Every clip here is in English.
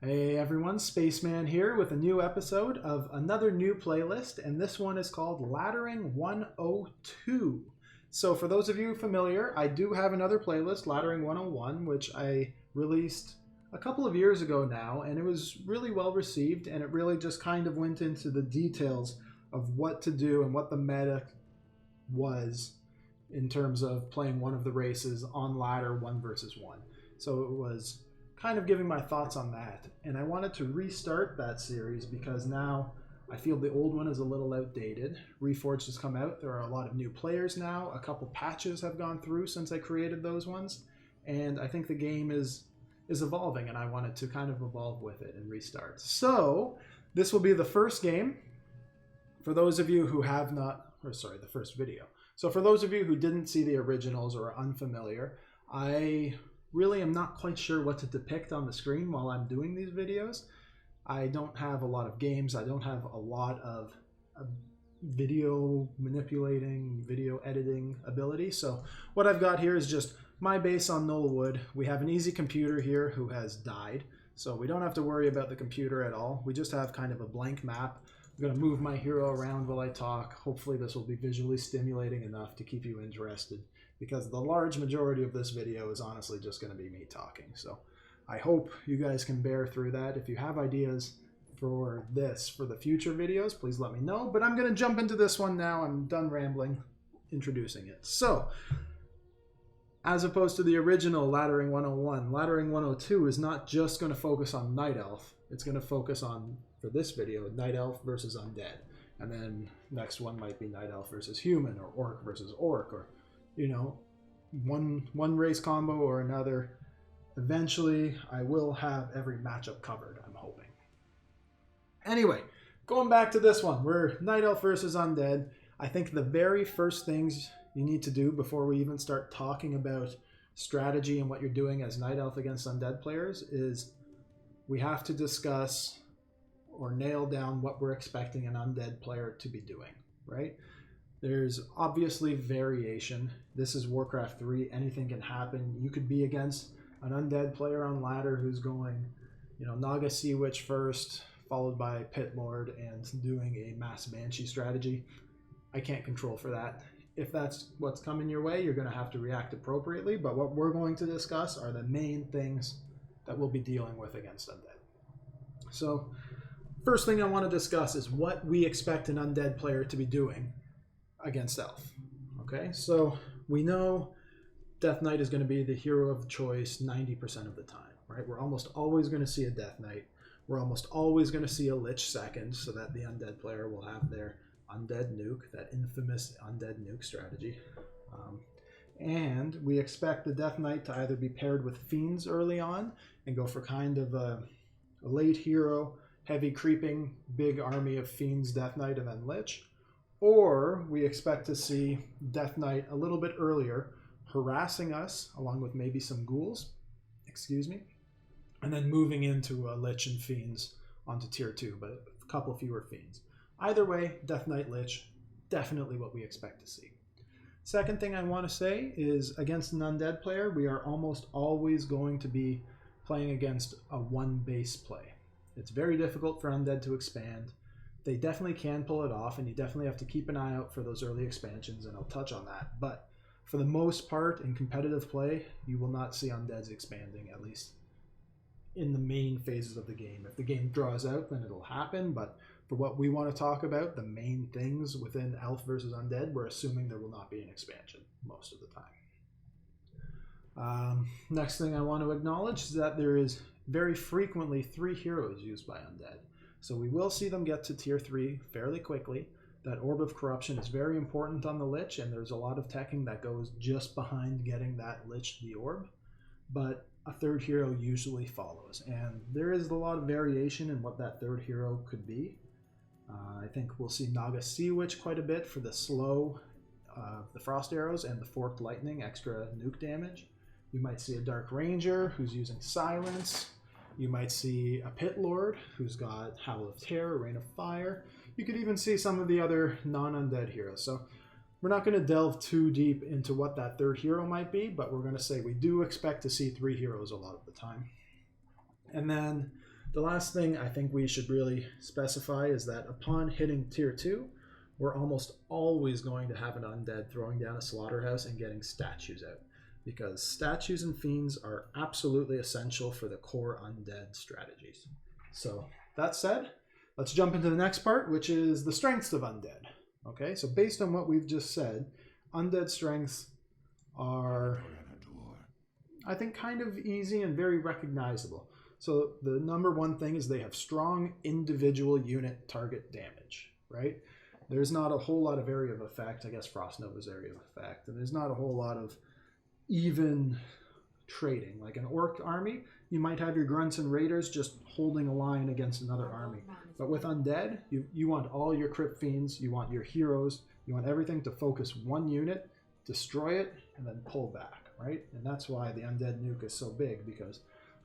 Hey everyone, Spaceman here with a new episode of another new playlist, and this one is called Laddering 102. So for those of you familiar, I do have another playlist, Laddering 101, which I released a couple of years ago now, and it was really well received, and it really just kind of went into the details of what to do and what the meta was in terms of playing one of the races on ladder 1 versus 1. So it was kind of giving my thoughts on that, and I wanted to restart that series because now I feel the old one is a little outdated. Reforged has come out, there are a lot of new players now, a couple patches have gone through since I created those ones, and I think the game is evolving, and I wanted to kind of evolve with it and restart. So this will be the first game for those of you who have not, or sorry, the first video. So for those of you who didn't see the originals or are unfamiliar, I really am not quite sure what to depict on the screen while I'm doing these videos. I don't have a lot of games. I don't have a lot of video manipulating, video editing ability. So what I've got here is just my base on Knollwood. We have an easy computer here who has died, so we don't have to worry about the computer at all. We just have kind of a blank map. I'm going to move my hero around while I talk. Hopefully this will be visually stimulating enough to keep you interested, because the large majority of this video is honestly just going to be me talking. So I hope you guys can bear through that. If you have ideas for this, for the future videos, please let me know. But I'm going to jump into this one now. I'm done rambling, introducing it. So, as opposed to the original Laddering 101, Laddering 102 is not just going to focus on Night Elf. It's going to focus on, for this video, Night Elf versus Undead. And then next one might be Night Elf versus Human, or Orc versus Orc, or you know, one race combo or another. Eventually, I will have every matchup covered, I'm hoping. Anyway, going back to this one, we're Night Elf versus Undead. I think the very first things you need to do before we even start talking about strategy and what you're doing as Night Elf against Undead players is we have to discuss or nail down what we're expecting an Undead player to be doing, right? There's obviously variation. This is Warcraft 3. Anything can happen. You could be against an Undead player on ladder who's going, you know, Naga Sea Witch first, followed by Pit Lord, and doing a Mass Banshee strategy. I can't control for that. If that's what's coming your way, you're going to have to react appropriately. But what we're going to discuss are the main things that we'll be dealing with against Undead. So, first thing I want to discuss is what we expect an Undead player to be doing against Elf. Okay, so we know Death Knight is going to be the hero of choice 90% of the time, right? We're almost always going to see a Death Knight. We're almost always going to see a Lich second, so that the Undead player will have their Undead Nuke, that infamous Undead Nuke strategy. And we expect the Death Knight to either be paired with Fiends early on and go for kind of a late hero, heavy creeping, big army of Fiends, Death Knight, and then Lich. Or we expect to see Death Knight a little bit earlier, harassing us, along with maybe some ghouls, and then moving into Lich and Fiends onto tier 2, but a couple fewer Fiends. Either way, Death Knight Lich, definitely what we expect to see. Second thing I want to say is, against an Undead player, we are almost always going to be playing against a one base play. It's very difficult for Undead to expand. They definitely can pull it off, and you definitely have to keep an eye out for those early expansions, and I'll touch on that. But for the most part, in competitive play, you will not see Undeads expanding, at least in the main phases of the game. If the game draws out, then it'll happen, but for what we want to talk about, the main things within Elf versus Undead, we're assuming there will not be an expansion most of the time. Next thing I want to acknowledge is that there is very frequently 3 heroes used by Undead. So we will see them get to tier 3 fairly quickly. That Orb of Corruption is very important on the Lich, and there's a lot of teching that goes just behind getting that Lich the Orb. But a third hero usually follows, and there is a lot of variation in what that third hero could be. I think we'll see Naga Sea Witch quite a bit for the slow, the Frost Arrows, and the Forked Lightning, extra nuke damage. You might see a Dark Ranger who's using Silence. You might see a Pit Lord who's got Howl of Terror, Rain of Fire. You could even see some of the other non-Undead heroes. So we're not going to delve too deep into what that third hero might be, but we're going to say we do expect to see 3 heroes a lot of the time. And then The last thing I think we should really specify is that upon hitting tier 2, we're almost always going to have an undead throwing down a slaughterhouse and getting statues out, because statues and fiends are absolutely essential for the core undead strategies. So that said, let's jump into the next part, which is the strengths of undead. Okay, so based on what we've just said, undead strengths are, I think, kind of easy and very recognizable. So the number one thing is they have strong individual unit target damage, right? There's not a whole lot of area of effect. I guess Frost Nova's area of effect. And there's not a whole lot of even trading. Like an orc army, you might have your grunts and raiders just holding a line against another army. But with undead, you want all your crypt fiends, you want your heroes, you want everything to focus one unit, destroy it, and then pull back, right? And that's why the undead nuke is so big, because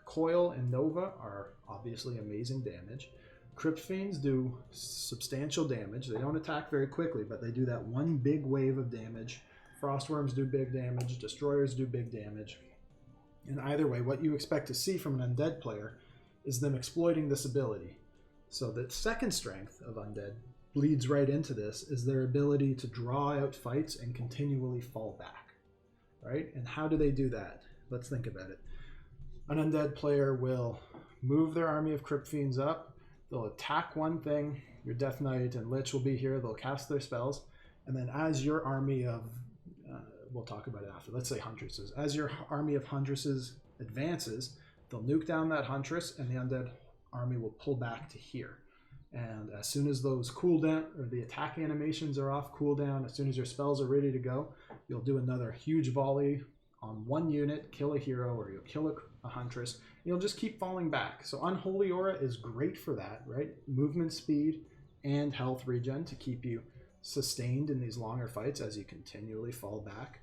Coil and Nova are obviously amazing damage. Crypt Fiends do substantial damage. They don't attack very quickly, but they do that one big wave of damage. Frostworms do big damage. Destroyers do big damage. And either way, what you expect to see from an undead player is them exploiting this ability. So the second strength of undead bleeds right into this, is their ability to draw out fights and continually fall back, right? And how do they do that? Let's think about it. An undead player will move their army of Crypt Fiends up. They'll attack one thing. Your Death Knight and Lich will be here. They'll cast their spells. And then as your army of, we'll talk about it after, let's say Huntresses. As your army of Huntresses advances, they'll nuke down that Huntress and the undead army will pull back to here. And as soon as those cooldown, or the attack animations are off cooldown, as soon as your spells are ready to go, you'll do another huge volley on one unit, kill a hero, or you'll kill a Huntress. You'll just keep falling back. So Unholy Aura is great for that, right? Movement speed and health regen to keep you sustained in these longer fights as you continually fall back.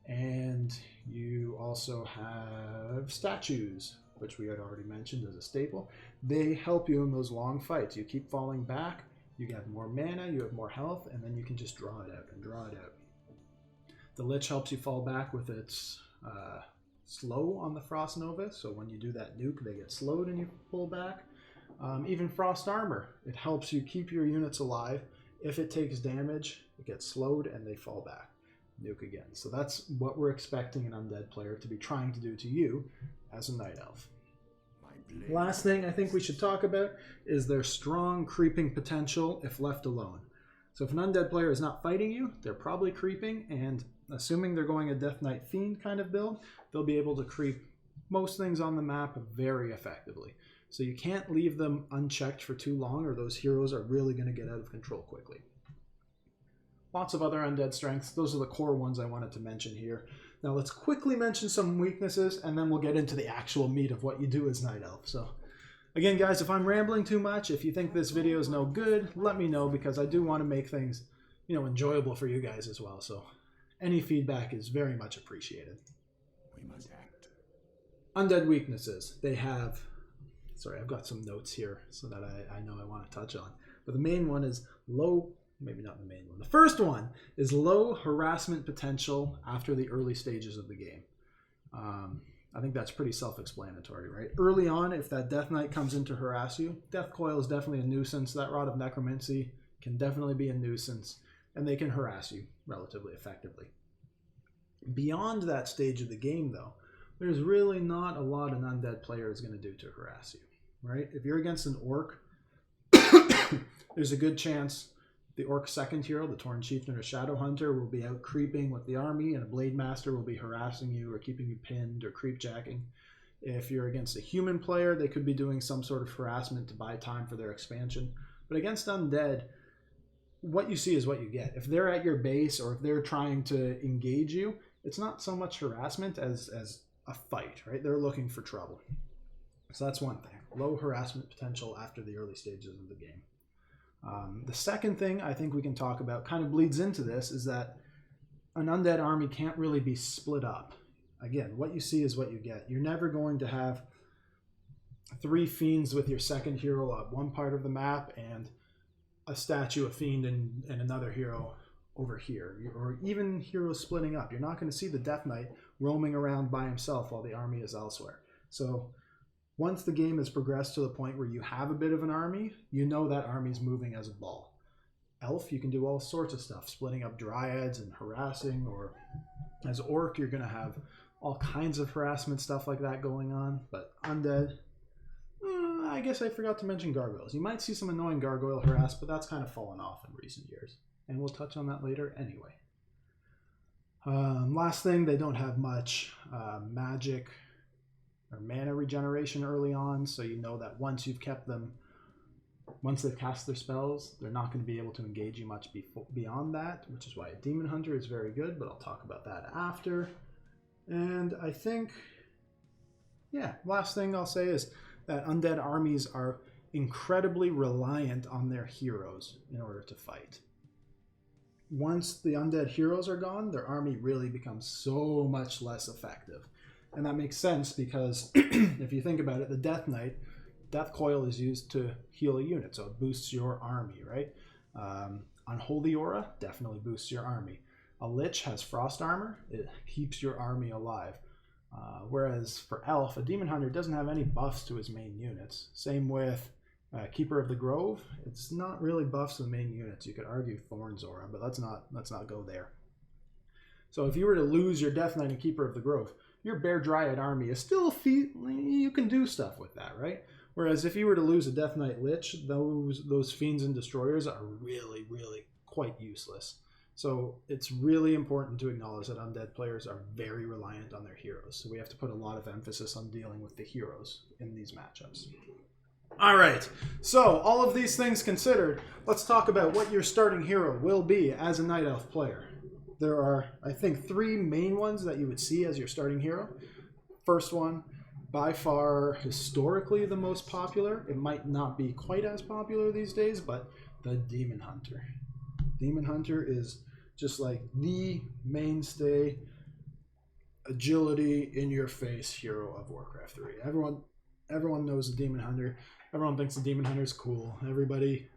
And you also have statues, which we had already mentioned as a staple. They help you in those long fights. You keep falling back, you have more mana, you have more health, and then you can just draw it out and draw it out. The Lich helps you fall back with its slow on the Frost Nova, so when you do that nuke, they get slowed and you pull back. Even Frost Armor, it helps you keep your units alive. If it takes damage, it gets slowed and they fall back. Nuke again. So that's what we're expecting an undead player to be trying to do to you as a Night Elf. Last thing I think we should talk about is their strong creeping potential if left alone. So if an undead player is not fighting you, they're probably creeping, and assuming they're going a Death Knight Fiend kind of build, they'll be able to creep most things on the map very effectively. So you can't leave them unchecked for too long, or those heroes are really going to get out of control quickly. Lots of other undead strengths. Those are the core ones I wanted to mention here. Now let's quickly mention some weaknesses, and then we'll get into the actual meat of what you do as Night Elf. So again, guys, if I'm rambling too much, if you think this video is no good, let me know, because I do want to make things, enjoyable for you guys as well. So any feedback is very much appreciated. We must act. Undead weaknesses. They have, sorry, I've got some notes here so that I know I want to touch on. But the main one is low, maybe not the main one. The first one is low harassment potential after the early stages of the game. I think that's pretty self-explanatory, right? Early on, if that Death Knight comes in to harass you, Death Coil is definitely a nuisance. That Rod of Necromancy can definitely be a nuisance, and they can harass you relatively effectively. Beyond that stage of the game, though, there's really not a lot an undead player is going to do to harass you, right? If you're against an orc, there's a good chance the orc second hero, the Torn Chieftain or Shadow Hunter, will be out creeping with the army, and a Blade Master will be harassing you or keeping you pinned or creepjacking. If you're against a human player, they could be doing some sort of harassment to buy time for their expansion. But against undead, what you see is what you get. If they're at your base or if they're trying to engage you, it's not so much harassment as a fight, right? They're looking for trouble. So that's one thing. Low harassment potential after the early stages of the game. The second thing I think we can talk about kind of bleeds into this is that an undead army can't really be split up. Again, what you see is what you get. You're never going to have 3 fiends with your second hero up one part of the map and a statue, a fiend, and another hero over here, or even heroes splitting up. You're not going to see the Death Knight roaming around by himself while the army is elsewhere. So once the game has progressed to the point where you have a bit of an army, you know that army's moving as a ball. Elf, you can do all sorts of stuff, splitting up dryads and harassing, or as orc, you're going to have all kinds of harassment stuff like that going on. But undead, I guess I forgot to mention gargoyles. You might see some annoying gargoyle harass, but that's kind of fallen off in recent years. And we'll touch on that later anyway. Last thing, they don't have much magic or mana regeneration early on, so you know that once you've kept them, once they've cast their spells, they're not going to be able to engage you much beyond that, which is why a Demon Hunter is very good, but I'll talk about that after. And I think, yeah, last thing I'll say is that undead armies are incredibly reliant on their heroes in order to fight. Once the undead heroes are gone, their army really becomes so much less effective. And that makes sense because if you think about it, the Death Knight, Death Coil is used to heal a unit, so it boosts your army, right? Unholy Aura definitely boosts your army. A Lich has Frost Armor, it keeps your army alive. Whereas for Elf, a Demon Hunter doesn't have any buffs to his main units. Same with Keeper of the Grove, it's not really buffs to the main units. You could argue Thorn's Aura, but let's not go there. So if you were to lose your Death Knight and Keeper of the Grove, your Bear Dryad army is still you can do stuff with that, right? Whereas if you were to lose a Death Knight Lich, those Fiends and Destroyers are really, really quite useless. So it's really important to acknowledge that undead players are very reliant on their heroes. So we have to put a lot of emphasis on dealing with the heroes in these matchups. All right, so all of these things considered, let's talk about what your starting hero will be as a Night Elf player. There are, I think, 3 main ones that you would see as your starting hero. First one, by far historically the most popular. It might not be quite as popular these days, but the Demon Hunter. Demon Hunter is just like the mainstay agility in your face hero of Warcraft 3. Everyone knows the Demon Hunter. Everyone thinks the Demon Hunter is cool. Everyone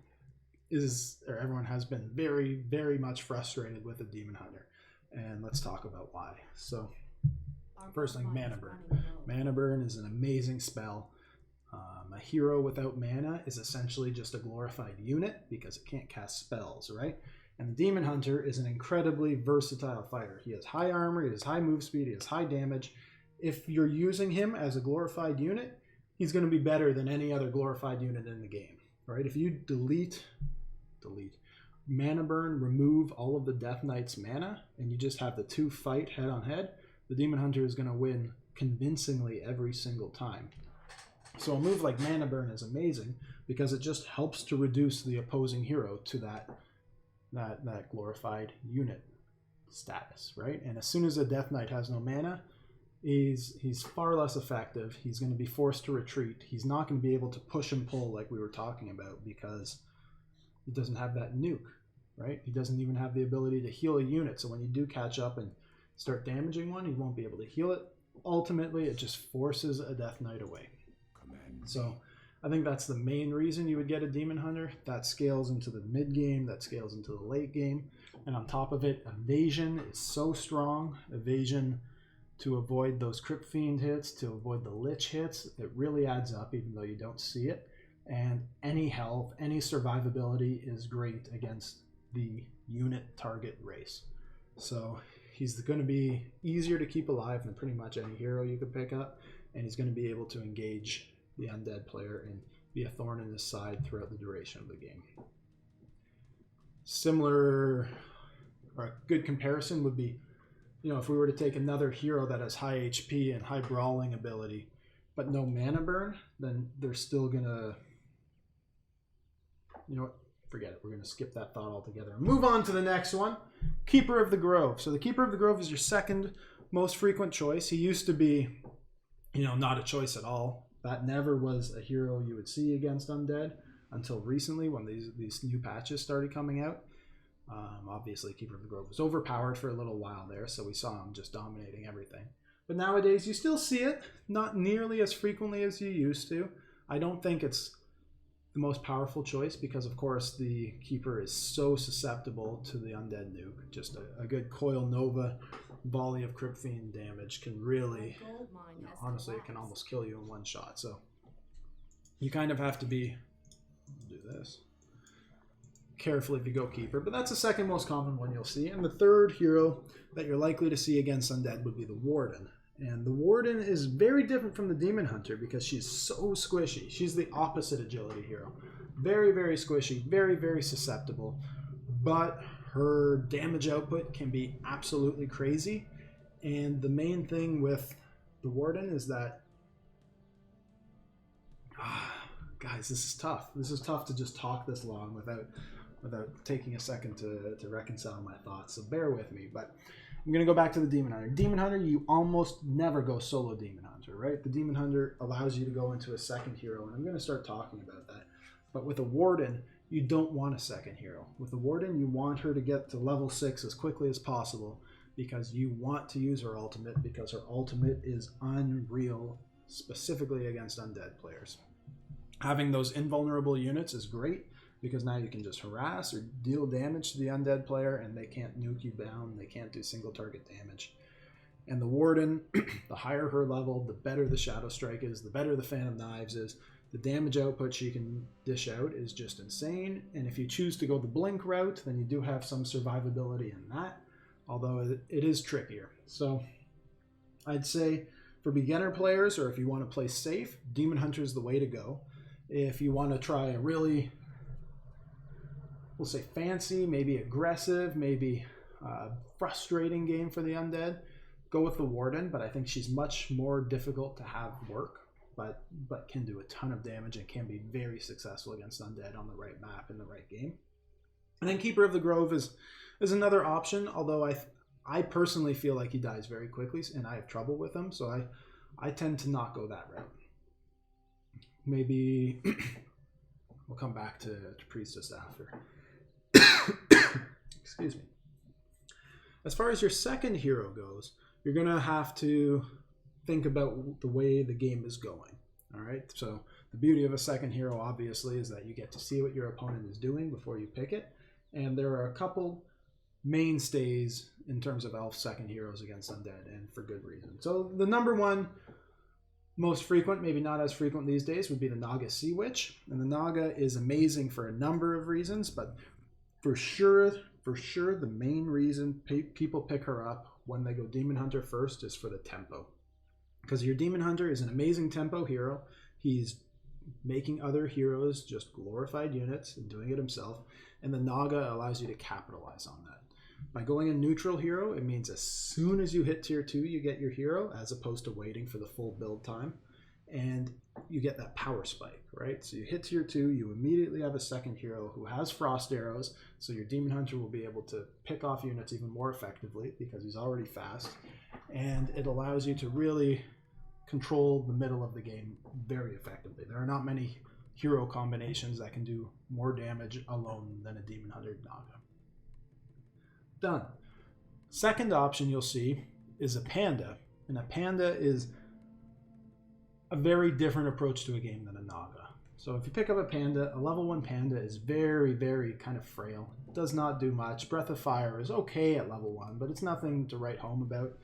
has been very, very much frustrated with the Demon Hunter. And let's talk about why. So first thing, Mana Burn. Mana Burn is an amazing spell. A hero without mana is essentially just a glorified unit because it can't cast spells, right? And the Demon Hunter is an incredibly versatile fighter. He has high armor, he has high move speed, he has high damage. If you're using him as a glorified unit, he's going to be better than any other glorified unit in the game, right? If you delete Mana Burn, remove all of the Death Knight's mana, and you just have the 2 fight head on head, the Demon Hunter is going to win convincingly every single time. So a move like Mana Burn is amazing because it just helps to reduce the opposing hero to that glorified unit status, right? And as soon as a Death Knight has no mana, he's far less effective. He's going to be forced to retreat. He's not going to be able to push and pull like we were talking about because he doesn't have that nuke, right? He doesn't even have the ability to heal a unit. So when you do catch up and start damaging one, he won't be able to heal it. Ultimately, it just forces a Death Knight away. So I think that's the main reason you would get a Demon Hunter. That scales into the mid game, that scales into the late game. And on top of it, evasion is so strong. Evasion to avoid those Crypt Fiend hits, to avoid the Lich hits, it really adds up even though you don't see it. And any health, any survivability is great against the unit target race. So he's going to be easier to keep alive than pretty much any hero you could pick up. And he's going to be able to engage the undead player and be a thorn in his side throughout the duration of the game. Similar, or a good comparison would be, if we were to take another hero that has high HP and high brawling ability, but no mana burn, then they're still gonna, forget it. We're gonna skip that thought altogether and move on to the next one, Keeper of the Grove. So the Keeper of the Grove is your second most frequent choice. He used to be, not a choice at all. That never was a hero you would see against undead until recently when these new patches started coming out. Obviously, Keeper of the Grove was overpowered for a little while there, so we saw him just dominating everything. But nowadays, you still see it, not nearly as frequently as you used to. I don't think it's the most powerful choice because, of course, the Keeper is so susceptible to the undead nuke. Just a good Coil Nova volley of Crypt Fiend damage can really, honestly, it can almost kill you in one shot. So you kind of have to be, do this, careful if you go keeper, but that's the second most common one you'll see. And the third hero that you're likely to see against Undead would be the Warden. And the Warden is very different from the Demon Hunter because she's so squishy. She's the opposite agility hero. Very, very squishy, very, very susceptible, but her damage output can be absolutely crazy. And the main thing with the Warden is that, guys, this is tough. This is tough to just talk this long without taking a second to reconcile my thoughts. So bear with me. But I'm going to go back to the Demon Hunter. Demon Hunter, you almost never go solo Demon Hunter, right? The Demon Hunter allows you to go into a second hero, and I'm going to start talking about that. But with a Warden, you don't want a second hero. With a Warden, you want her to get to level 6 as quickly as possible because you want to use her ultimate, because her ultimate is unreal, specifically against Undead players. Having those invulnerable units is great because now you can just harass or deal damage to the Undead player and they can't nuke you down, they can't do single target damage. And the Warden, the higher her level, the better the Shadow Strike is, the better the Fan of Knives is. The damage output she can dish out is just insane. And if you choose to go the Blink route, then you do have some survivability in that, although it is trickier. So I'd say for beginner players, or if you want to play safe, Demon Hunter is the way to go. If you want to try a really, we'll say fancy, maybe aggressive, maybe frustrating game for the Undead, go with the Warden, but I think she's much more difficult to have work, but can do a ton of damage and can be very successful against Undead on the right map in the right game. And then Keeper of the Grove is another option, although I personally feel like he dies very quickly and I have trouble with him, so I tend to not go that route. Maybe we'll come back to Priestess after. Excuse me. As far as your second hero goes, you're going to have to think about the way the game is going. All right. So the beauty of a second hero, obviously, is that you get to see what your opponent is doing before you pick it. And there are a couple mainstays in terms of elf second heroes against Undead, and for good reason. So the number one most frequent, maybe not as frequent these days, would be the Naga Sea Witch. And the Naga is amazing for a number of reasons, but for sure, the main reason people pick her up when they go Demon Hunter first is for the tempo. Because your Demon Hunter is an amazing tempo hero. He's making other heroes just glorified units and doing it himself. And the Naga allows you to capitalize on that. By going a neutral hero, it means as soon as you hit tier 2, you get your hero, as opposed to waiting for the full build time. And you get that power spike, right? So you hit tier 2, you immediately have a second hero who has frost arrows, so your Demon Hunter will be able to pick off units even more effectively because he's already fast. And it allows you to really control the middle of the game very effectively. There are not many hero combinations that can do more damage alone than a Demon Hunter Naga. Done. Second option you'll see is a Panda, and a Panda is a very different approach to a game than a Naga. So if you pick up a Panda, a level 1 Panda is very, very kind of frail. It does not do much. Breath of Fire is okay at level 1, but it's nothing to write home about.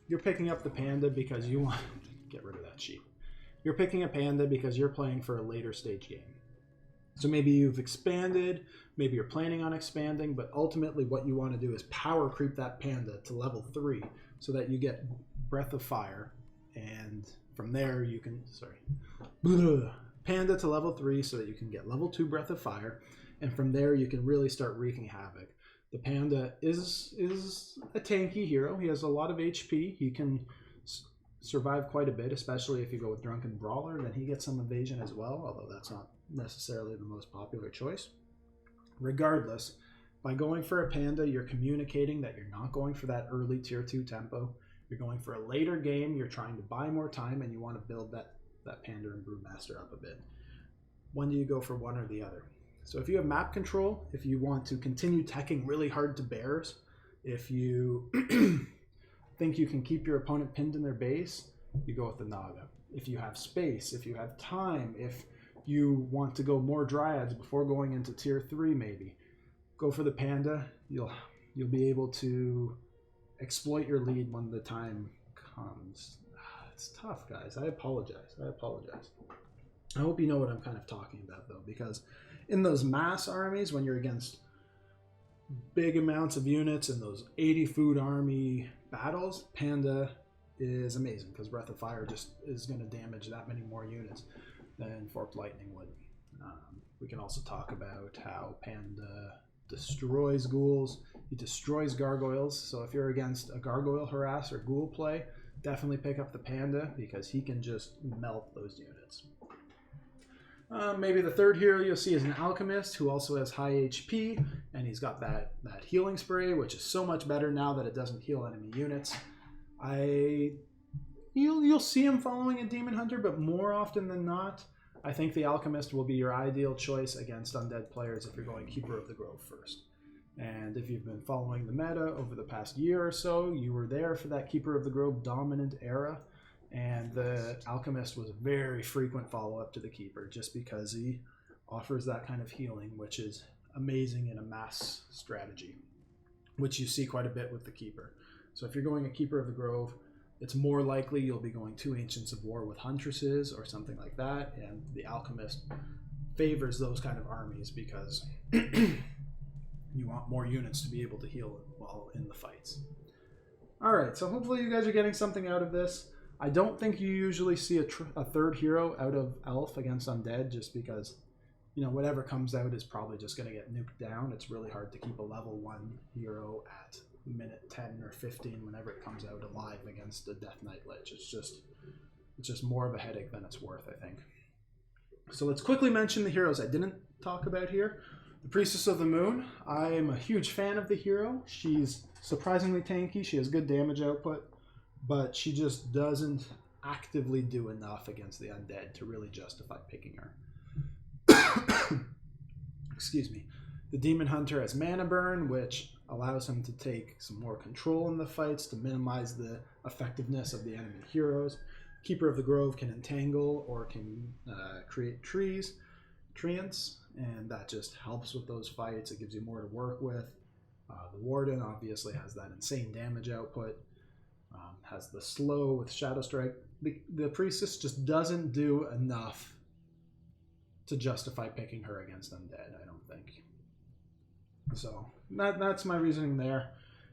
You're picking up the Panda because you want to get rid of that sheep. You're picking a Panda because you're playing for a later stage game. So maybe you've expanded, maybe you're planning on expanding, but ultimately what you want to do is power creep that Panda to level 3 so that you get Breath of Fire, and from there you can, Panda to level 3 so that you can get level 2 Breath of Fire, and from there you can really start wreaking havoc. The Panda is a tanky hero. He has a lot of HP. He can survive quite a bit, especially if you go with Drunken Brawler. Then he gets some evasion as well, although that's not necessarily the most popular choice. Regardless, by going for a Panda, you're communicating that you're not going for that early tier 2 tempo. You're going for a later game, you're trying to buy more time, and you want to build that Panda and Brewmaster up a bit. When do you go for one or the other? So if you have map control, if you want to continue teching really hard to bears, if you think you can keep your opponent pinned in their base, you go with the Naga. If you have space, if you have time, if you want to go more Dryads before going into tier 3 maybe, go for the Panda. You'll be able to exploit your lead when the time comes. It's tough, guys. I apologize. I hope you know what I'm kind of talking about, though, because in those mass armies, when you're against big amounts of units in those 80 food army battles, Panda is amazing because Breath of Fire just is going to damage that many more units than Forked Lightning would. We can also talk about how Panda destroys ghouls. He destroys gargoyles, so if you're against a gargoyle harass or ghoul play, definitely pick up the Panda because he can just melt those units. Maybe the third hero you'll see is an alchemist who also has high HP, and he's got that healing spray, which is so much better now that it doesn't heal enemy units. You'll see him following a demon hunter, but more often than not, I think the alchemist will be your ideal choice against undead players if you're going Keeper of the Grove first. And if you've been following the meta over the past year or so, you were there for that Keeper of the Grove dominant era. And the Alchemist was a very frequent follow-up to the Keeper just because he offers that kind of healing, which is amazing in a mass strategy, which you see quite a bit with the Keeper. So if you're going a Keeper of the Grove, it's more likely you'll be going 2 Ancients of War with Huntresses or something like that, and the Alchemist favors those kind of armies because you want more units to be able to heal while in the fights. Alright, so hopefully you guys are getting something out of this. I don't think you usually see a third hero out of Elf against Undead just because, you know, whatever comes out is probably just going to get nuked down. It's really hard to keep a level 1 hero at minute 10 or 15 whenever it comes out alive against a Death Knight Lich. It's just more of a headache than it's worth, I think. So let's quickly mention the heroes I didn't talk about here. The Priestess of the Moon. I am a huge fan of the hero. She's surprisingly tanky. She has good damage output, but she just doesn't actively do enough against the undead to really justify picking her. Excuse me. The Demon Hunter has Mana Burn, which allows him to take some more control in the fights to minimize the effectiveness of the enemy heroes. Keeper of the Grove can entangle or can create treants, and that just helps with those fights. It gives you more to work with. The Warden obviously has that insane damage output. Has the slow with Shadow Strike. The Priestess just doesn't do enough to justify picking her against Undead, I don't think. So that's my reasoning there.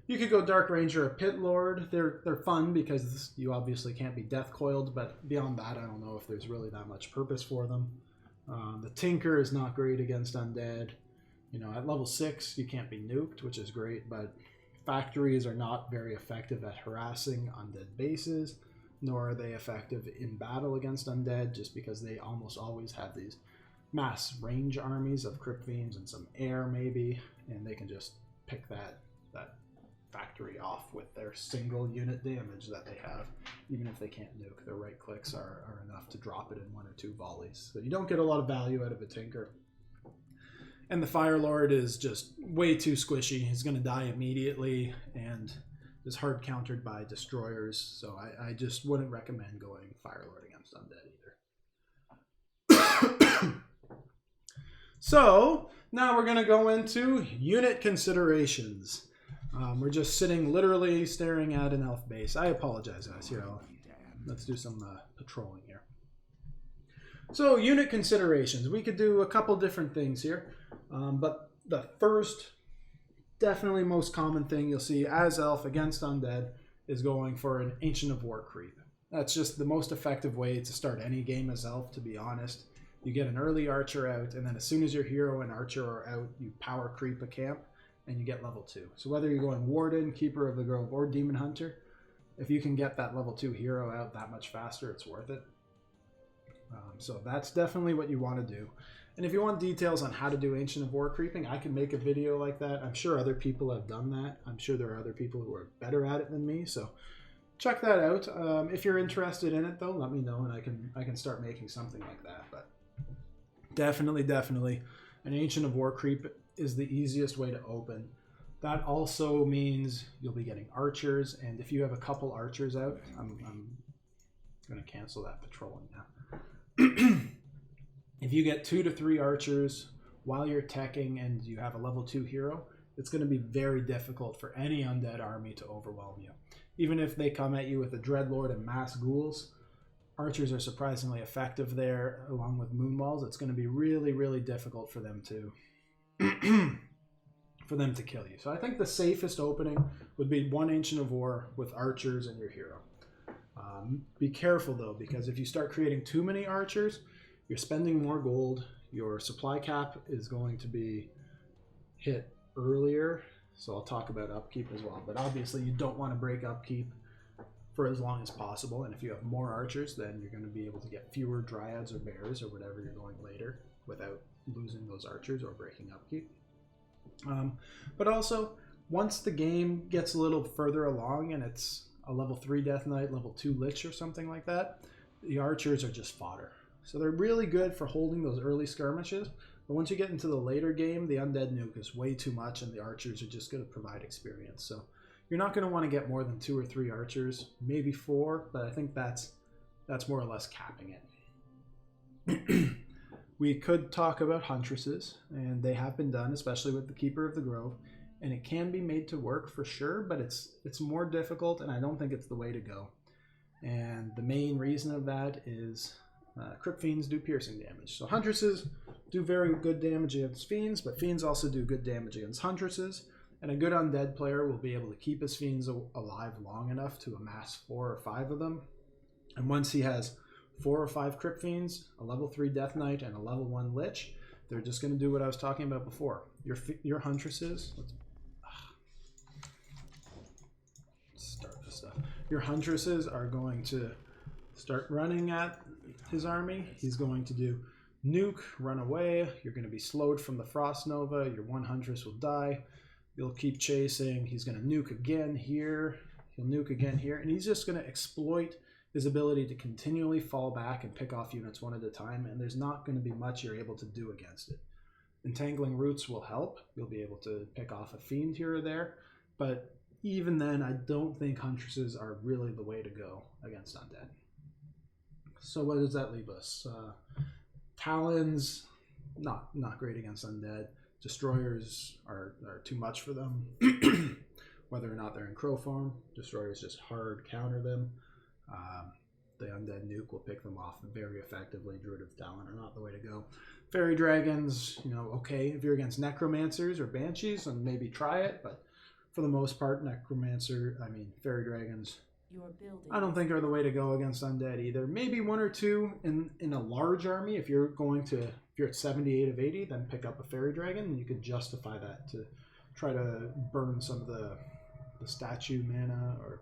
You could go Dark Ranger or Pit Lord. They're fun because you obviously can't be death coiled, but beyond that, I don't know if there's really that much purpose for them. The Tinker is not great against Undead. You know, at level 6, you can't be nuked, which is great, but factories are not very effective at harassing undead bases, nor are they effective in battle against undead, just because they almost always have these mass range armies of Crypt Fiends and some air maybe, and they can just pick that factory off with their single unit damage that they have. Even if they can't nuke, their right clicks are enough to drop it in 1 or 2 volleys. So you don't get a lot of value out of a Tinker. And the Fire Lord is just way too squishy. He's going to die immediately and is hard countered by destroyers. So I just wouldn't recommend going Fire Lord against Undead either. So now we're going to go into unit considerations. We're just sitting literally staring at an elf base. I apologize, guys. Here, let's do some patrolling here. So unit considerations. We could do a couple different things here. But the first, definitely most common thing you'll see as elf against undead is going for an Ancient of War creep. That's just the most effective way to start any game as elf, to be honest. You get an early archer out, and then as soon as your hero and archer are out, you power creep a camp, and you get level 2. So whether you're going Warden, Keeper of the Grove, or Demon Hunter, if you can get that level 2 hero out that much faster, it's worth it. So that's definitely what you want to do. And if you want details on how to do Ancient of War creeping, I can make a video like that. I'm sure other people have done that. I'm sure there are other people who are better at it than me. So check that out. If you're interested in it, though, let me know, and I can start making something like that. But definitely, an Ancient of War creep is the easiest way to open. That also means you'll be getting archers, and if you have a couple archers out, I'm going to cancel that patrolling now. If you get 2 to 3 archers while you're teching and you have a level 2 hero, it's going to be very difficult for any undead army to overwhelm you. Even if they come at you with a Dreadlord and mass ghouls, archers are surprisingly effective there, along with moon walls. It's going to be really, really difficult for them to kill you. So I think the safest opening would be 1 Ancient of War with archers and your hero. Be careful though, because if you start creating too many archers, you're spending more gold. Your supply cap is going to be hit earlier. So I'll talk about upkeep as well. But obviously you don't want to break upkeep for as long as possible. And if you have more archers, then you're going to be able to get fewer dryads or bears or whatever you're going later without losing those archers or breaking upkeep. But also, once the game gets a little further along and it's a level 3 Death Knight, level 2 Lich or something like that, the archers are just fodder. So they're really good for holding those early skirmishes, but once you get into the later game, the Undead nuke is way too much and the archers are just going to provide experience. So you're not going to want to get more than 2 or 3 archers, maybe 4, but I think that's more or less capping it. We could talk about Huntresses, and they have been done, especially with the Keeper of the Grove, and it can be made to work for sure, but it's more difficult, and I don't think it's the way to go. And the main reason of that is Crypt Fiends do piercing damage. So Huntresses do very good damage against Fiends, but Fiends also do good damage against Huntresses, and a good Undead player will be able to keep his Fiends alive long enough to amass 4 or 5 of them. And once he has 4 or 5 Crypt Fiends, a level 3 Death Knight, and a level 1 Lich, they're just going to do what I was talking about before. Your Huntresses, let's start this stuff. Your Huntresses are going to start running at his army. He's going to do nuke, run away. You're going to be slowed from the Frost Nova. Your 1 Huntress will die. You'll keep chasing. He's going to nuke again here. He'll nuke again here. And he's just going to exploit his ability to continually fall back and pick off units one at a time, and there's not going to be much you're able to do against it. Entangling Roots will help. You'll be able to pick off a Fiend here or there, but even then, I don't think Huntresses are really the way to go against Undead. So what does that leave us? Talons, not great against Undead. Destroyers are too much for them. Whether or not they're in Crow form, Destroyers just hard counter them. The Undead nuke will pick them off very effectively. Druid of Talon are not the way to go. Fairy Dragons, okay, if you're against Necromancers or Banshees, then maybe try it, but for the most part, Fairy Dragons, I don't think are the way to go against Undead either. Maybe 1 or 2 in a large army. If you're at 78 of 80, then pick up a Fairy Dragon, and you could justify that to try to burn some of the statue mana, or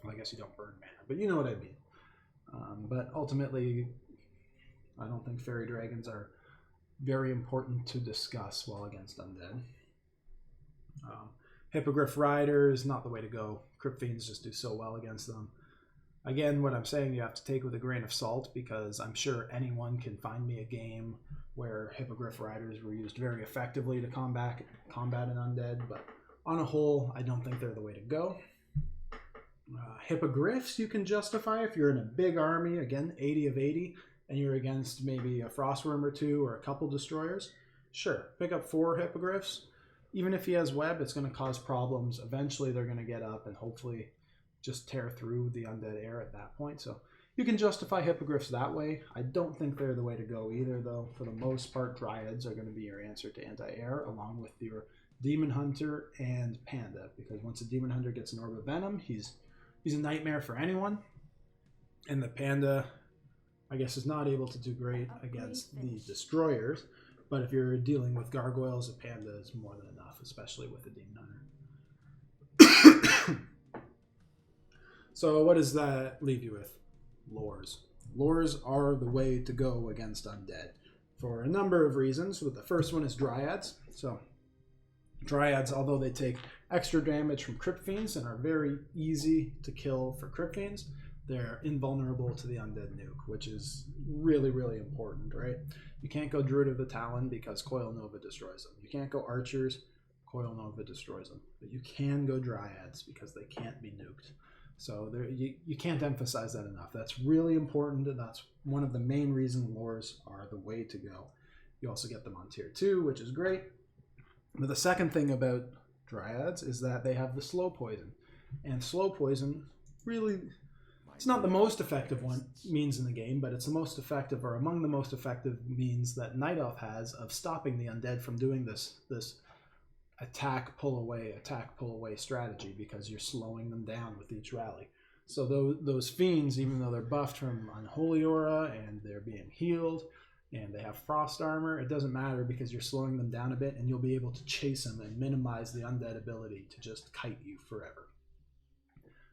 well, I guess you don't burn mana, but you know what I mean. But ultimately, I don't think Fairy Dragons are very important to discuss while against Undead. Hippogriff Riders, not the way to go. Crypt Fiends just do so well against them. Again, what I'm saying you have to take with a grain of salt, because I'm sure anyone can find me a game where Hippogriff Riders were used very effectively to combat an Undead, but on a whole, I don't think they're the way to go. Hippogriffs you can justify if you're in a big army, again 80 of 80, and you're against maybe a Frostworm or 2 or a couple Destroyers. Sure, pick up 4 Hippogriffs. Even if he has web, it's going to cause problems. Eventually they're going to get up and hopefully just tear through the Undead air at that point. So you can justify Hippogriffs that way. I don't think they're the way to go either, though. For the most part, Dryads are going to be your answer to anti-air, along with your Demon Hunter and Panda, because once a Demon Hunter gets an Orb of Venom, he's a nightmare for anyone. And the Panda, I guess, is not able to do great against the Destroyers, but if you're dealing with Gargoyles, a Panda is more than enough, especially with a Demon Hunter. So what does that leave you with? Lores. Lores are the way to go against Undead for a number of reasons. So the first one is Dryads. So Dryads, although they take extra damage from Crypt Fiends and are very easy to kill for Crypt Fiends, they're invulnerable to the Undead nuke, which is really, really important, right? You can't go Druid of the Talon because Coil Nova destroys them. You can't go Archers, Coil Nova destroys them. But you can go Dryads because they can't be nuked. So you can't emphasize that enough. That's really important, and that's one of the main reasons Lores are the way to go. You also get them on tier 2, which is great. But the second thing about Dryads is that they have the slow poison. And slow poison really It's not the most effective means in the game, but it's the most effective, or among the most effective means that Night Elf has of stopping the undead from doing this attack pull away strategy, because you're slowing them down with each rally. So those fiends, even though they're buffed from Unholy Aura and they're being healed and they have frost armor, it doesn't matter because you're slowing them down a bit, and you'll be able to chase them and minimize the undead ability to just kite you forever.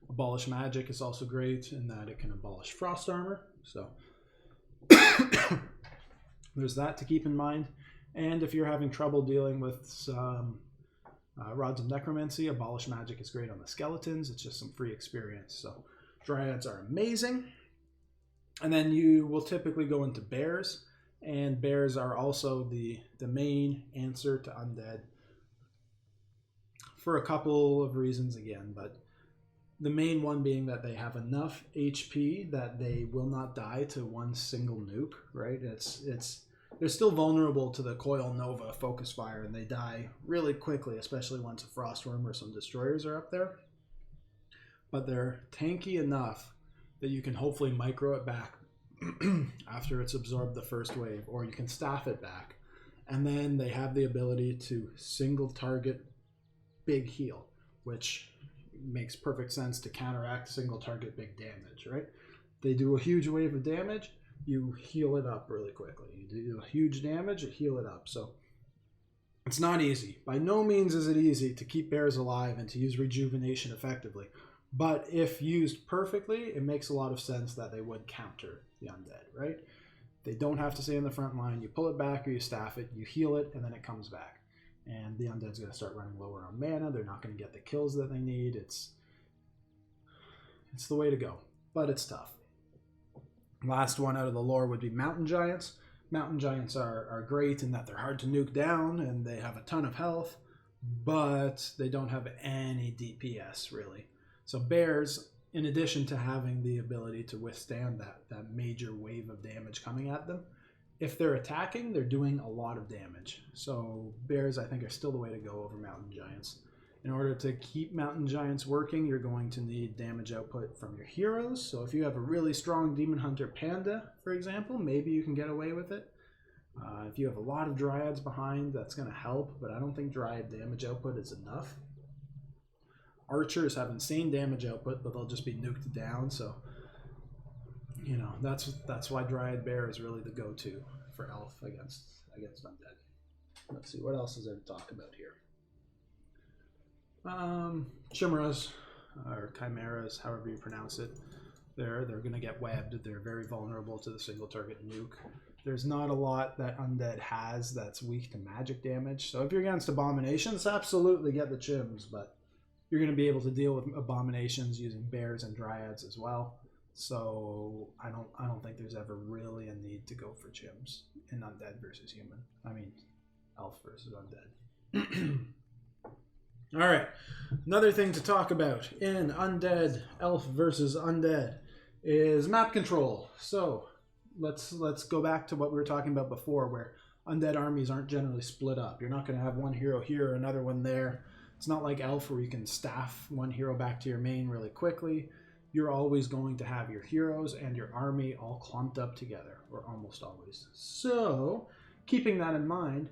Abolish magic is also great in that it can abolish frost armor. So there's that to keep in mind. And if you're having trouble dealing with some rods of necromancy, abolish magic is great on the skeletons. It's just some free experience. So dryads are amazing. And then you will typically go into bears, and bears are also the main answer to undead for a couple of reasons again, but the main one being that they have enough HP that they will not die to one single nuke, right? They're still vulnerable to the Coil Nova focus fire, and they die really quickly, especially once a Frostworm or some destroyers are up there. But they're tanky enough that you can hopefully micro it back after it's absorbed the first wave, or you can staff it back. And then they have the ability to single target big heal, which makes perfect sense to counteract single target big damage, right? They do a huge wave of damage, you heal it up really quickly. You do a huge damage, you heal it up. So it's not easy. By no means is it easy to keep bears alive and to use rejuvenation effectively. But if used perfectly, it makes a lot of sense that they would counter the undead, right? They don't have to stay in the front line. You pull it back or you staff it, you heal it, and then it comes back. And the undead's going to start running lower on mana. They're not going to get the kills that they need. It's the way to go, but it's tough. Last one out of the lore would be mountain giants. Mountain giants are great in that they're hard to nuke down and they have a ton of health, but they don't have any DPS really. So bears, in addition to having the ability to withstand that major wave of damage coming at them, if they're attacking, they're doing a lot of damage. So bears, I think, are still the way to go over mountain giants. In order to keep mountain giants working, you're going to need damage output from your heroes. So if you have a really strong Demon Hunter Panda, for example, maybe you can get away with it. If you have a lot of dryads behind, that's going to help, but I don't think dryad damage output is enough. Archers have insane damage output, but they'll just be nuked down. So, you know, that's why Dryad Bear is really the go-to for elf against undead. Let's see, what else is there to talk about here? Chimeras, or chimeras, however you pronounce it, they're going to get webbed. They're very vulnerable to the single target nuke. There's not a lot that undead has that's weak to magic damage. So if you're against abominations, absolutely get the chims, but you're going to be able to deal with abominations using bears and dryads as well. So I don't think there's ever really a need to go for chims in undead versus human. I mean, elf versus undead. All right, another thing to talk about in undead, elf versus undead, is map control. So let's go back to what we were talking about before, where undead armies aren't generally split up. You're not going to have one hero here, another one there. It's not like elf where you can staff one hero back to your main really quickly. You're always going to have your heroes and your army all clumped up together, or almost always. So, keeping that in mind,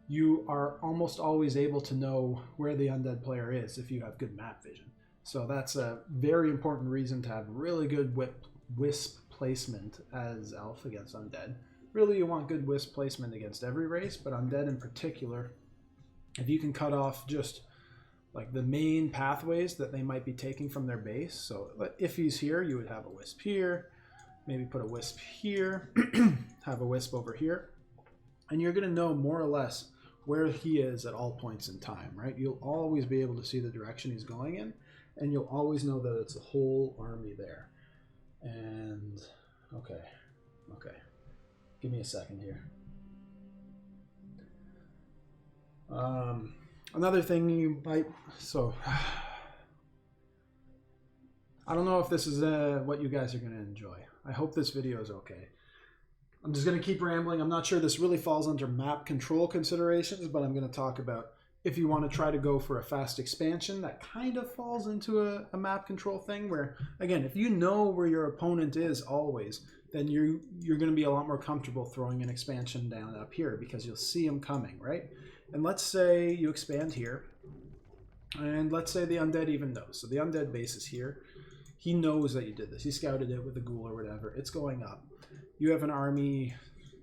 you are almost always able to know where the undead player is if you have good map vision. So that's a very important reason to have really good wisp placement as elf against undead. Really, you want good wisp placement against every race, but undead in particular, if you can cut off just like the main pathways that they might be taking from their base. So if he's here, you would have a wisp here, maybe put a wisp here, have a wisp over here, and you're going to know more or less where he is at all points in time, right? You'll always be able to see the direction he's going in, and you'll always know that it's a whole army there. And okay, give me a second here. Another thing you might, I don't know if this is what you guys are going to enjoy. I hope this video is okay. I'm just going to keep rambling. I'm not sure this really falls under map control considerations, but I'm going to talk about If you want to try to go for a fast expansion, that kind of falls into a map control thing where, again, if you know where your opponent is always, then you're going to be a lot more comfortable throwing an expansion down up here because you'll see them coming, right? And let's say you expand here, and let's say the Undead even knows. So the Undead base is here. He knows that you did this. He scouted it with a ghoul or whatever. It's going up. You have an army,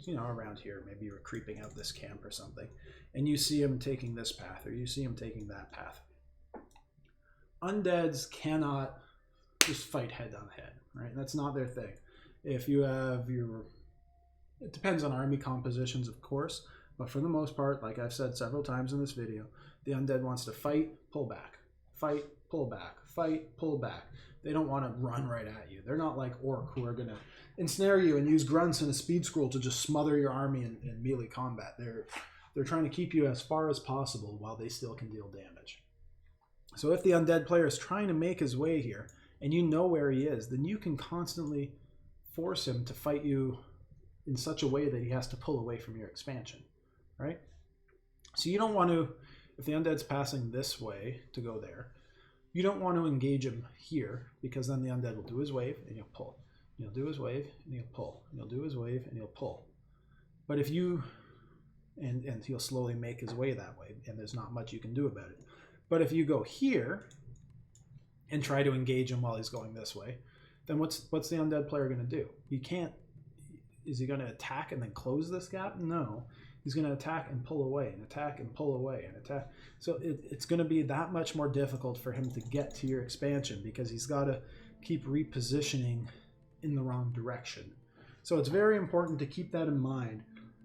you know, around here. Maybe you were creeping out this camp or something. And you see him taking this path, or you see him taking that path. Undeads cannot just fight head on head, right? That's not their thing. If you have your... It depends on army compositions, of course, but for the most part, like I've said several times in this video, the Undead wants to fight, pull back. Fight, pull back. Fight, pull back. They don't want to run right at you. They're not like Orc who are going to ensnare you and use grunts and a speed scroll to just smother your army in melee combat. They're trying to keep you as far as possible while they still can deal damage. So if the Undead player is trying to make his way here, and you know where he is, then you can constantly force him to fight you in such a way that he has to pull away from your expansion, right? So you don't want to, if the Undead's passing this way to go there, you don't want to engage him here, because then the Undead will do his wave and he'll pull. He'll do his wave and he'll pull. He'll do his wave and he'll pull. But if you... And he'll slowly make his way that way, and there's not much you can do about it. But if you go here and try to engage him while he's going this way, then what's the Undead player going to do? He can't... Is he going to attack and then close this gap? No. He's going to attack and pull away, and attack and pull away, and attack. So it's going to be that much more difficult for him to get to your expansion, because he's got to keep repositioning in the wrong direction. So it's very important to keep that in mind.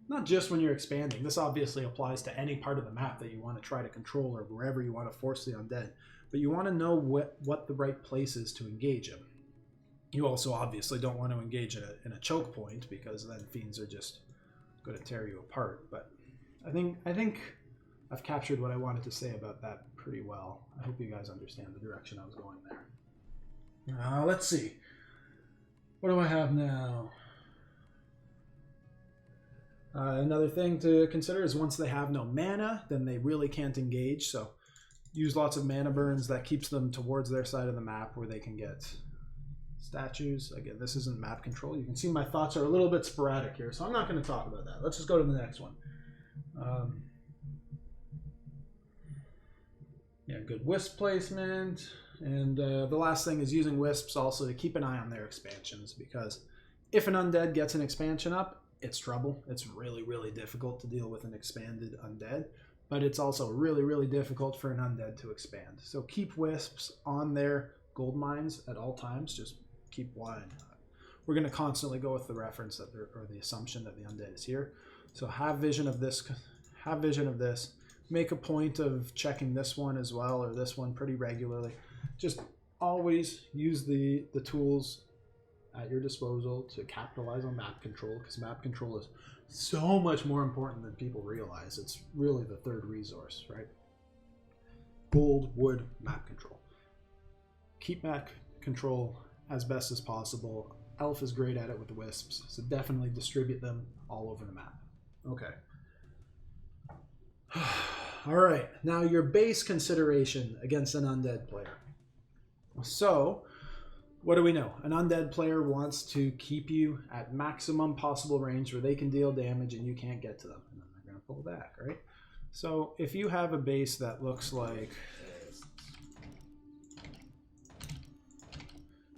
Not just when you're expanding. This obviously applies to any part of the map that you want to try to control, or wherever you want to force the Undead. But you want to know what the right place is to engage him. You also obviously don't want to engage in a choke point, because then fiends are just going to tear you apart. But I think I've captured what I wanted to say about that pretty well. I hope you guys understand the direction I was going there. Let's see. What do I have now? Another thing to consider is once they have no mana, then they really can't engage. So use lots of mana burns. That keeps them towards their side of the map where they can get statues. Again, this isn't map control. You can see my thoughts are a little bit sporadic here, so I'm not going to talk about that. Let's just go to the next one. Yeah, good wisp placement. And the last thing is using wisps also to keep an eye on their expansions, because if an Undead gets an expansion up, it's trouble. It's really, really difficult to deal with an expanded Undead, but it's also really, really difficult for an Undead to expand. So keep wisps on their gold mines at all times. Just keep one. We're going to constantly go with the reference that or the assumption that the Undead is here. So have vision of this. Have vision of this. Make a point of checking this one as well, or this one pretty regularly. Just always use the tools at your disposal to capitalize on map control, because map control is so much more important than people realize. It's really the third resource, right? Gold, wood, map control. Keep map control as best as possible. Elf is great at it with the wisps, so definitely distribute them all over the map. Okay. All right, now your base consideration against an Undead player. So, what do we know? An Undead player wants to keep you at maximum possible range where they can deal damage and you can't get to them. And then they're going to pull back, right? So if you have a base that looks like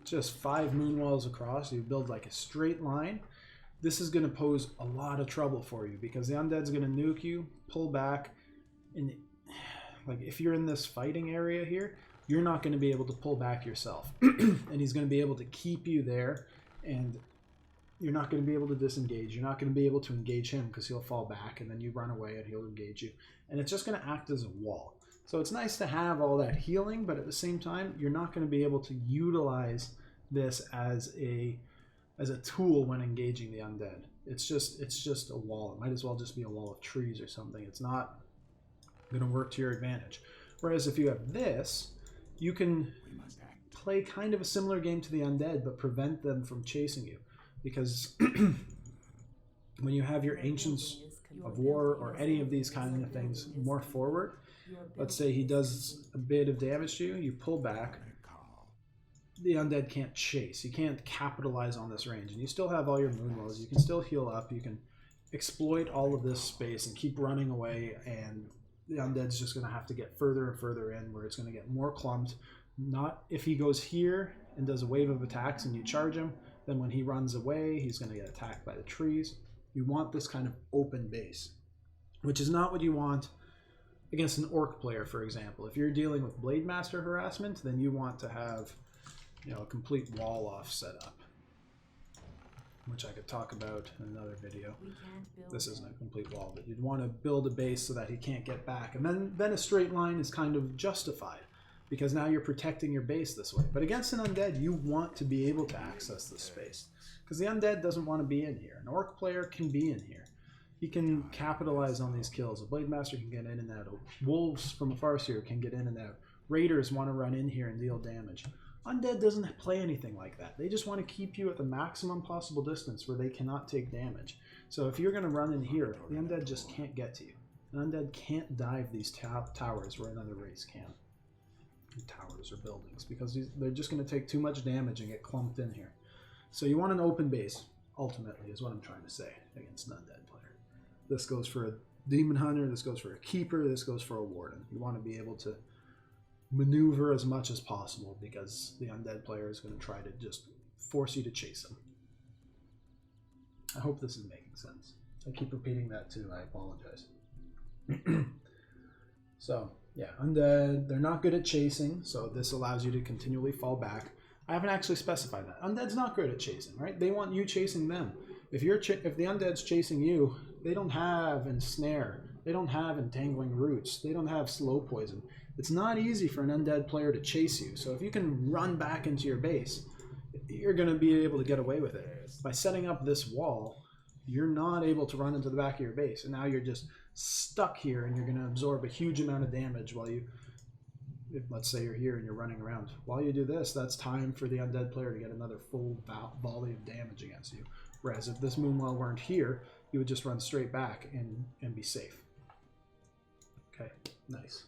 just 5 moon walls across, you build like a straight line, this is going to pose a lot of trouble for you, because the Undead's going to nuke you, pull back, and like if you're in this fighting area here, you're not going to be able to pull back yourself. And he's going to be able to keep you there, and you're not going to be able to disengage. You're not going to be able to engage him because he'll fall back, and then you run away and he'll engage you. And it's just going to act as a wall. So it's nice to have all that healing, but at the same time, you're not going to be able to utilize this as a tool when engaging the Undead. It's just a wall. It might as well just be a wall of trees or something. It's not going to work to your advantage. Whereas if you have this, you can play kind of a similar game to the Undead, but prevent them from chasing you. Because when you have your Ancients... of war or any of these kind of things more forward, let's say he does a bit of damage to you, you pull back, the undead can't chase. You can't capitalize on this range, and you still have all your moon wells. You can still heal up. You can exploit all of this space and keep running away, and the undead's just going to have to get further and further in, where it's going to get more clumped. Not if he goes here and does a wave of attacks and you charge him, then when he runs away, he's going to get attacked by the trees. You want this kind of open base, which is not what you want against an orc player, for example. If you're dealing with Blade Master harassment, then you want to have, you know, a complete wall off setup, which I could talk about in another video. This isn't a complete wall, but you'd want to build a base so that he can't get back. And then a straight line is kind of justified, because now you're protecting your base this way. But against an undead, you want to be able to access this space, because the undead doesn't want to be in here. An orc player can be in here. He can capitalize on these kills. A Blade Master can get in and out. Wolves from a Farseer can get in and out. Raiders want to run in here and deal damage. Undead doesn't play anything like that. They just want to keep you at the maximum possible distance where they cannot take damage. So if you're going to run in here, the undead just can't get to you. An undead can't dive these towers where another race can. Towers or buildings, because they're just going to take too much damage and get clumped in here. So you want an open base, ultimately, is what I'm trying to say against an undead player. This goes for a demon hunter, this goes for a keeper, this goes for a warden. You want to be able to maneuver as much as possible, because the undead player is going to try to just force you to chase him. I hope this is making sense. I keep repeating that too, I apologize. So, yeah, undead, they're not good at chasing, so this allows you to continually fall back. I haven't actually specified that. Undead's not good at chasing, right? They want you chasing them. If the undead's chasing you, they don't have ensnare. They don't have entangling roots. They don't have slow poison. It's not easy for an undead player to chase you. So if you can run back into your base, you're going to be able to get away with it. By setting up this wall, you're not able to run into the back of your base. And now you're just stuck here, and you're going to absorb a huge amount of damage while you, let's say you're here and you're running around. While you do this, that's time for the undead player to get another full volley of damage against you. Whereas if this Moonwell weren't here, you would just run straight back and be safe. Okay, nice.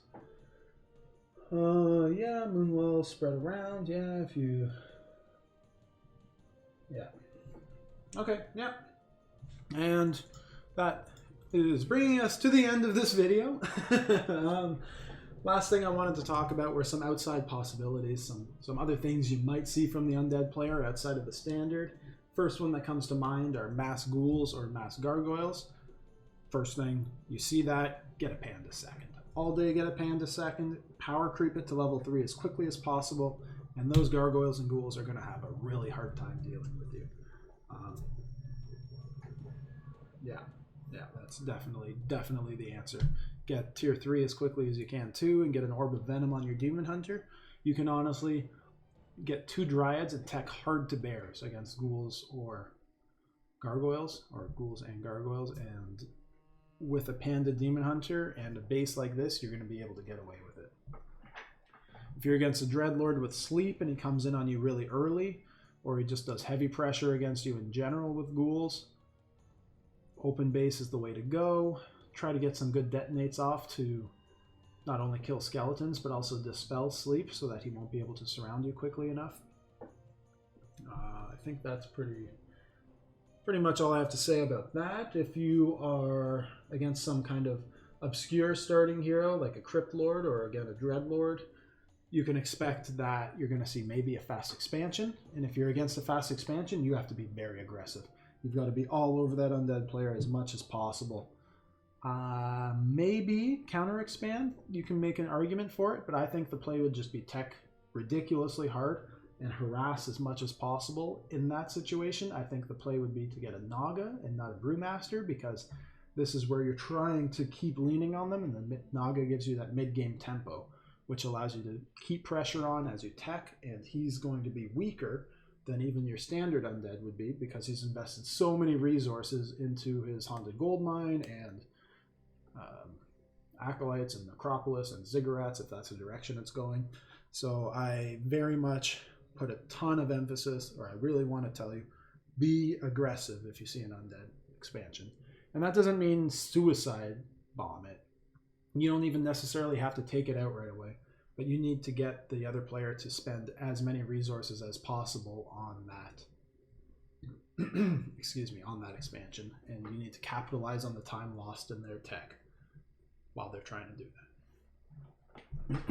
Yeah, Moonwell spread around. Yeah, if you... Yeah. Okay, yeah. And that is bringing us to the end of this video. Last thing I wanted to talk about were some outside possibilities, some other things you might see from the undead player outside of the standard. First one that comes to mind are mass ghouls or mass gargoyles. First thing, you see that, get a panda second. All day get a panda second, power creep it to level 3 as quickly as possible, and those gargoyles and ghouls are going to have a really hard time dealing with you. Yeah, that's definitely the answer. Get tier 3 as quickly as you can too, and get an orb of venom on your demon hunter. You can honestly get 2 dryads and tech hard to bears against ghouls or gargoyles, or ghouls and gargoyles, and with a panda demon hunter and a base like this, you're going to be able to get away with it. If you're against a dreadlord with sleep and he comes in on you really early, or he just does heavy pressure against you in general with ghouls, open base is the way to go. Try to get some good detonates off to not only kill skeletons, but also dispel sleep so that he won't be able to surround you quickly enough. I think that's pretty much all I have to say about that. If you are against some kind of obscure starting hero, like a Crypt Lord or again a Dreadlord, you can expect that you're going to see maybe a fast expansion. And if you're against a fast expansion, you have to be very aggressive. You've got to be all over that undead player as much as possible. Maybe counter expand. You can make an argument for it, but I think the play would just be tech ridiculously hard and harass as much as possible. In that situation, I think the play would be to get a Naga and not a Brewmaster, because this is where you're trying to keep leaning on them, and the Naga gives you that mid-game tempo, which allows you to keep pressure on as you tech, and he's going to be weaker than even your standard undead would be, because he's invested so many resources into his Haunted Goldmine and Acolytes and Necropolis and Ziggurats, if that's the direction it's going. So I very much put a ton of emphasis, or I really want to tell you, be aggressive if you see an undead expansion. And that doesn't mean suicide bomb it. You don't even necessarily have to take it out right away, but you need to get the other player to spend as many resources as possible on that excuse me, on that expansion, and you need to capitalize on the time lost in their tech while they're trying to do that.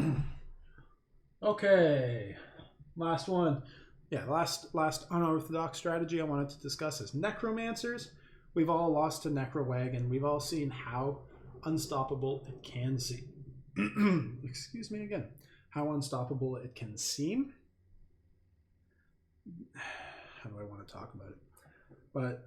Okay, last one. Yeah, last unorthodox strategy I wanted to discuss is necromancers. We've all lost to Necrowagon. We've all seen how unstoppable it can seem. Excuse me again. How unstoppable it can seem. How do I want to talk about it? But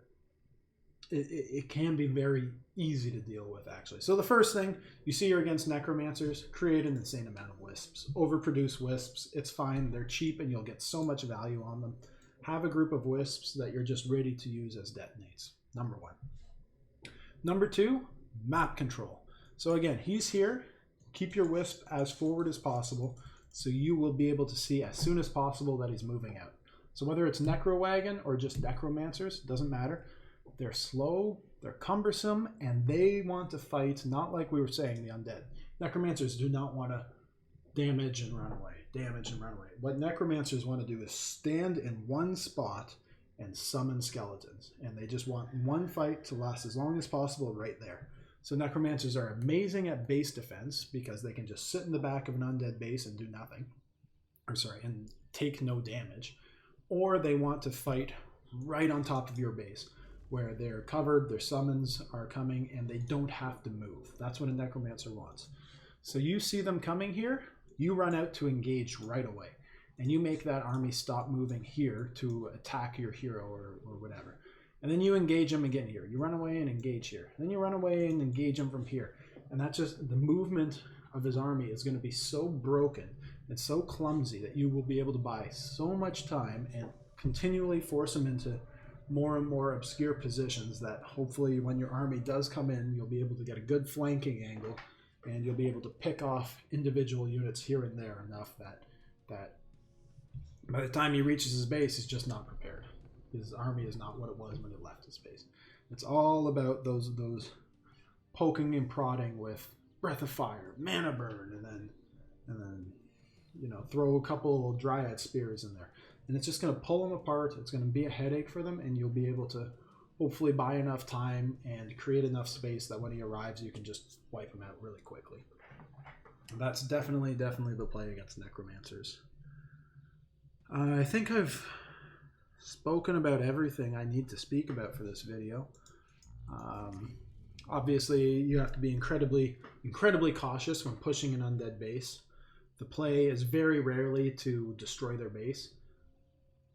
it can be very easy to deal with, actually. So the first thing, you see you're against necromancers, create an insane amount of wisps. Overproduce wisps, it's fine, they're cheap and you'll get so much value on them. Have a group of wisps that you're just ready to use as detonates. Number one. Number two, map control. So again, he's here. Keep your wisp as forward as possible so you will be able to see as soon as possible that he's moving out. So whether it's Necrowagon or just necromancers, doesn't matter. They're slow, they're cumbersome, and they want to fight, not like we were saying, the undead. Necromancers do not want to damage and run away. Damage and run away. What necromancers want to do is stand in one spot and summon skeletons. And they just want one fight to last as long as possible right there. So necromancers are amazing at base defense because they can just sit in the back of an undead base and do nothing. And take no damage. Or they want to fight right on top of your base, where they're covered, their summons are coming, and they don't have to move. That's what a necromancer wants. So you see them coming here, you run out to engage right away. And you make that army stop moving here to attack your hero or whatever. And then you engage them again here. You run away and engage here. Then you run away and engage them from here. And that's just, the movement of his army is going to be so broken and so clumsy that you will be able to buy so much time and continually force him into more and more obscure positions that hopefully when your army does come in, you'll be able to get a good flanking angle and you'll be able to pick off individual units here and there enough that by the time he reaches his base, he's just not prepared. His army is not what it was when he left his base. It's all about those poking and prodding with Breath of Fire, Mana Burn, and then throw a couple Dryad Spears in there. And it's just going to pull them apart. It's going to be a headache for them, and you'll be able to hopefully buy enough time and create enough space that when he arrives, you can just wipe him out really quickly. And that's definitely the play against necromancers. I think I've spoken about everything I need to speak about for this video. Obviously, you have to be incredibly cautious when pushing an undead base. The play is very rarely to destroy their base,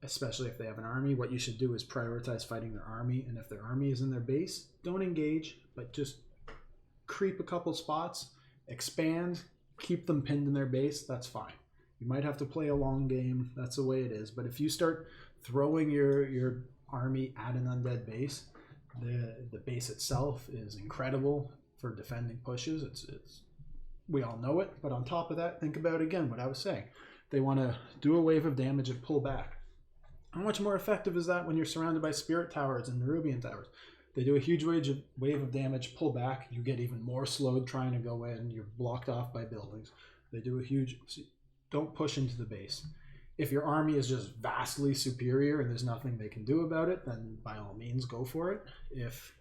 especially if they have an army. What you should do is prioritize fighting their army, and if their army is in their base, don't engage, but just creep a couple spots, expand, keep them pinned in their base, that's fine. You might have to play a long game, that's the way it is, but if you start throwing your army at an undead base, the base itself is incredible for defending pushes. It's we all know it, but on top of that, think about again what I was saying. They want to do a wave of damage and pull back. How much more effective is that when you're surrounded by spirit towers and Nerubian towers? They do a huge wave of damage, pull back, you get even more slowed trying to go in, you're blocked off by buildings. They do a huge... Don't push into the base. If your army is just vastly superior and there's nothing they can do about it, then by all means go for it. If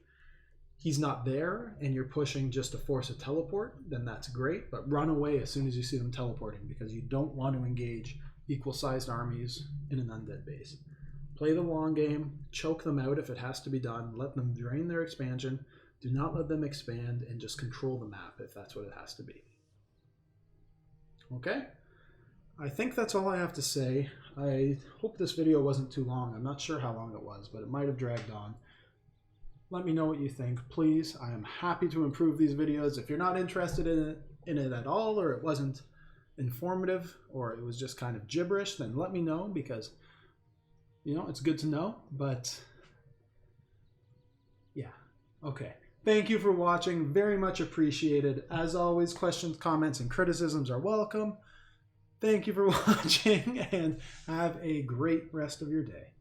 he's not there and you're pushing just to force a teleport, then that's great, but run away as soon as you see them teleporting because you don't want to engage equal-sized armies in an undead base. Play the long game, choke them out if it has to be done, let them drain their expansion, do not let them expand, and just control the map if that's what it has to be. Okay? I think that's all I have to say. I hope this video wasn't too long. I'm not sure how long it was, but it might have dragged on. Let me know what you think, please. I am happy to improve these videos. If you're not interested in it at all, or it wasn't informative, or it was just kind of gibberish, then let me know because, it's good to know. But, yeah. Okay. Thank you for watching. Very much appreciated. As always, questions, comments, and criticisms are welcome. Thank you for watching, and have a great rest of your day.